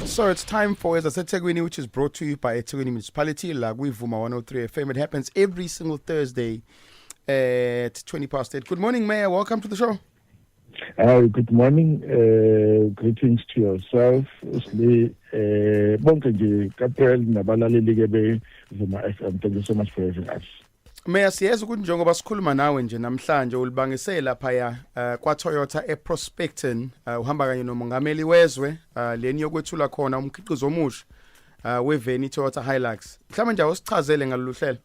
So it's time for As I said Tegwini, which is brought to you by Tegwini Municipality, La Vuma 103 FM. It happens every single Thursday at 20 past 8. Good morning, Mayor. Welcome to the show. Good morning. Greetings to yourself. Bonke nje Gabriel nabalaleli ke beVuma FM. Thank you so much for having us. Mayor, siyeza ukuthi njengoba sikhuluma nawe nje namhlanje ulibangisela phaya kwa Toyota eProspecton uhamba kanye nomongameli wezwe leni yokwethula khona umkhiqizo omusha weveni Toyota Hilux. Mhlawumbe nje awusichazele ngalolu hlelo.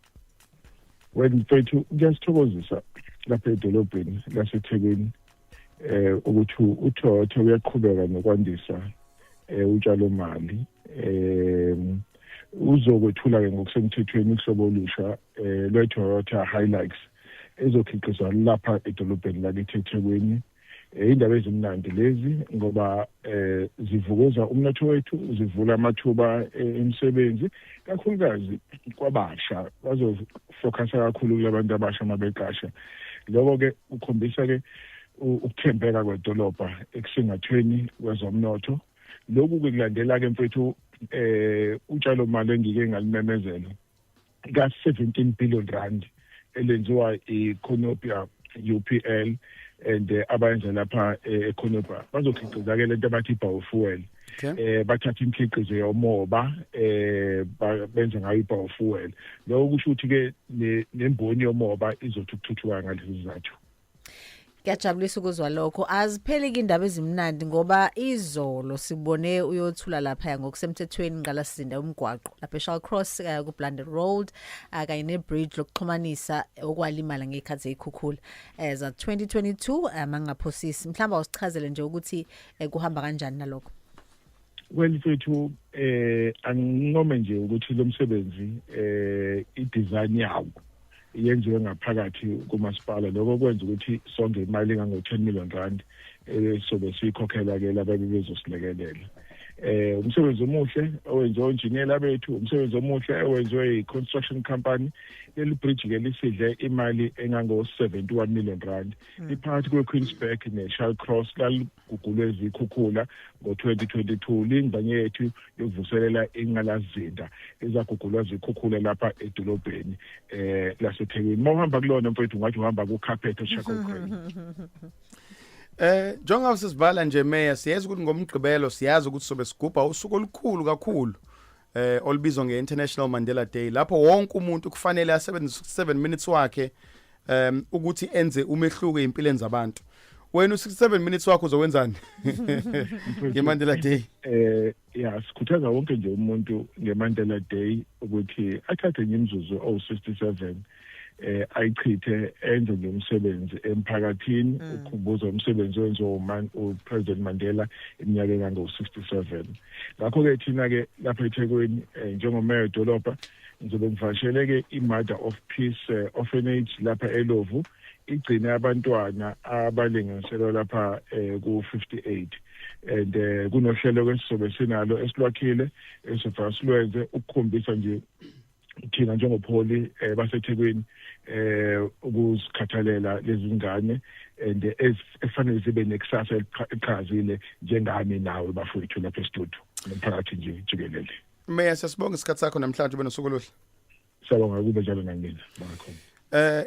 Mfethu kuyasithokozisa lapha edolobheni laseThekwini ukuthi uToyota uyaqhubeka nokwandisa utshalo mali uzokwethula ke ngokusemthethweni uhlobo olusha lweToyota Hilux ezokhiqizwa lapha edolobheni lakithi eThekwini. Indaba ezimnandi lezi ngoba zivukuza umnotho wethu, zivula amathuba emisebenzi kakhulukazi kwabasha, bazofocusa kakhulu kulabantu abasha mabeqasha. Lokho ke ukhombisa ke ukuthembeka kwedolobha ekusingathweni kwezomnotho. Lokhu kulandela ke mfethu utshalo mali engike ngalimemezela ka 17 billion rand elenziwa iConopia UPL and abayenza lapha eConopia bazokhiqiza ke lento abathi biofuel. Bathatha imikhiqizo yomoba benze ngayo ibiofuel. Lokho kusho ukuthi ke nemboni yomoba izothi ukuthuthuka ngalezi zizathu. Kuyajabulisa ukuzwa lokho. Azipheleki indaba ezimnandi ngoba izolo sibone uyothula lapha ngokusemthethweni ngqalasizinda umgwaqo lapha eShall Cross ku Blunder Road kanye nebridge lokuxhumanisa okwalimala ngekhathi ezikhukhula za 2022 mangaphosisi. Mhlawumbe awusichazele nje ukuthi kuhamba kanjani nalokho. Mfethu anginqome nje ukuthi lo msebenzi i-design yawo yenziwe ngaphakathi kumasipala. Lokho kwenza ukuthi sonke imali engango 10 million rand sobe siyikhokhela ke laba bezosilekelela. Umsebenzi omuhle owenziwe engineer bethu, umsebenzi omuhle owenziwe i-construction company. Leli bridge ke lisidle imali engango 71 million rand. Iphakathi kweQueensburg neShall Cross laligugulwe izikhukhula ngo-2022. Lingxenye yethu yokuvuselela ingalazinda ezagugulwa izikhukhula lapha edolobheni laseThekwini. Mawuhamba kulona mfethu ngathi uhamba kuCarpet eChakocrane. Njengoba sisivala nje Mayor, siyazi ukuthi ngomgqibelo siyazi ukuthi sobe sigubha usuku olukhulu kakhulu olubizwa ngeInternational Mandela Day, lapho wonke umuntu kufanele asebenzise 7 minutes wakhe ukuthi enze umehluko empilweni zabantu. Wena u67 minutes wakho uzowenzani ngeMandela Day? Sikhuthaza wonke nje umuntu ngeMandela Day ukuthi athathe imizuzu o67 ayichithe enze umsebenzi emphakathini ukukhumbuza umsebenzi wenziwa uPresident Mandela iminyaka engango-67. Ngakho ke thina ke lapha eThekwini njengomeya edolobha ngizobe ngivashele ke iMother of Peace Orphanage lapha eLovu igcine abantwana abalinganiselwa lapha ku-58 and kunohlelo kwesizobe sinalo esilwakhile esifaka silwenze ukukhombisa nje thina njengopholi baseThekwini ukuzikhathalela lezi ngane and efanele zibe nekusasa eliqhazile njengami nawe bafowethu lapha estudio nomphakathi nje jikelele. Mayor, siyabonga isikhathi sakho namhlanje ube nosuku oluhle. Siyabonga kube njalo nangina. Bakhona.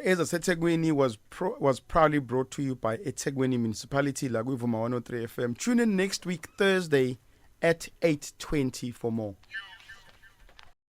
As I said, Tegwini was proudly brought to you by eThekwini Municipality, La Vuma 103 FM. Tune in next week, Thursday at 8:20 for more.